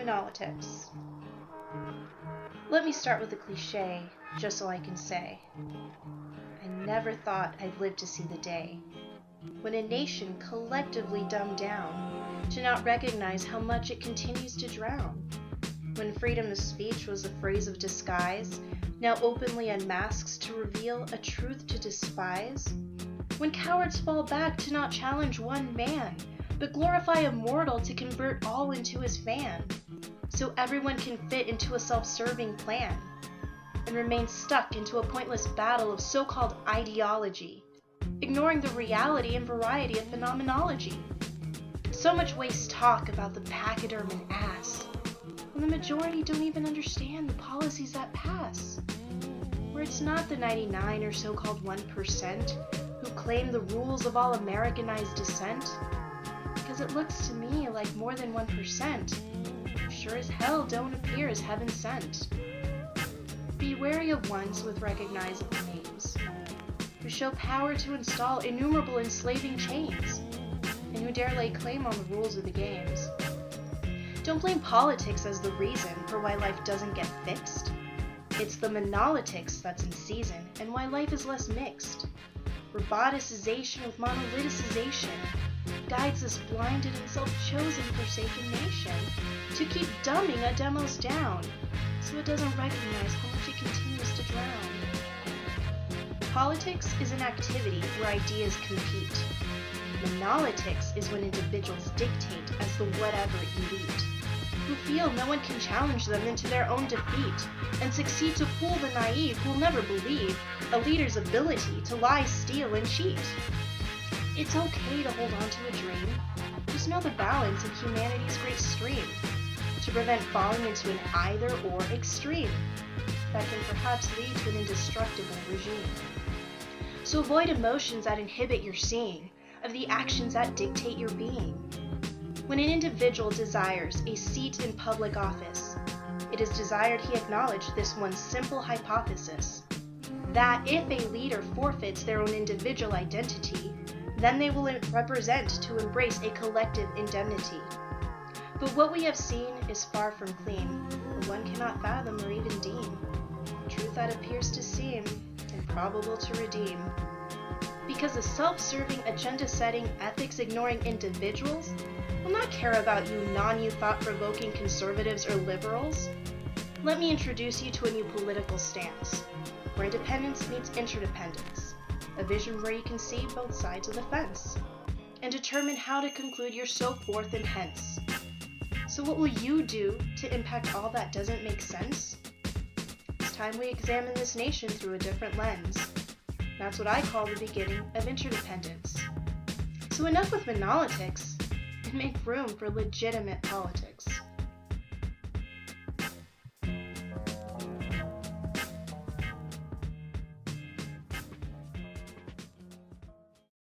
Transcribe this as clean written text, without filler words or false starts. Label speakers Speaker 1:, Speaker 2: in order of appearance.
Speaker 1: Monolitics. Let me start with a cliche, just so I can say, I never thought I'd live to see the day when a nation collectively dumbed down to not recognize how much it continues to drown. When freedom of speech was a phrase of disguise, now openly unmasks to reveal a truth to despise. When cowards fall back to not challenge one man, but glorify a mortal to convert all into his fan, so everyone can fit into a self-serving plan, and remain stuck into a pointless battle of so-called ideology, ignoring the reality and variety of phenomenology. So much waste talk about the pachyderm and ass, when the majority don't even understand the policies that pass. Where it's not the 99 or so-called 1% who claim the rules of all Americanized descent, because it looks to me like more than 1% sure as hell don't appear as heaven sent. Be wary of ones with recognizable names, who show power to install innumerable enslaving chains, and who dare lay claim on the rules of the games. Don't blame politics as the reason for why life doesn't get fixed. It's the monolitics that's in season and why life is less mixed. Roboticization with monoliticization guides this blinded and self-chosen forsaken nation to keep dumbing our demos down so it doesn't recognize how much it continues to drown. Politics is an activity where ideas compete. Monolitics is when individuals dictate as the whatever elite, who feel no one can challenge them into their own defeat, and succeed to fool the naive who will never believe a leader's ability to lie, steal, and cheat. It's okay to hold on to a dream. Just know the balance of humanity's great stream, to prevent falling into an either-or extreme that can perhaps lead to an indestructible regime. So avoid emotions that inhibit your seeing of the actions that dictate your being. When an individual desires a seat in public office, it is desired he acknowledge this one simple hypothesis, that if a leader forfeits their own individual identity, then they will represent to embrace a collective indemnity. But what we have seen is far from clean, and one cannot fathom or even deem truth that appears to seem improbable to redeem. Because the self-serving, agenda-setting, ethics-ignoring individuals will not care about you non-you thought-provoking conservatives or liberals. Let me introduce you to a new political stance, where independence meets interdependence, a vision where you can see both sides of the fence, and determine how to conclude your so forth and hence. So what will you do to impact all that doesn't make sense? It's time we examine this nation through a different lens. That's what I call the beginning of interdependence. So enough with monolitics, and make room for legitimate politics.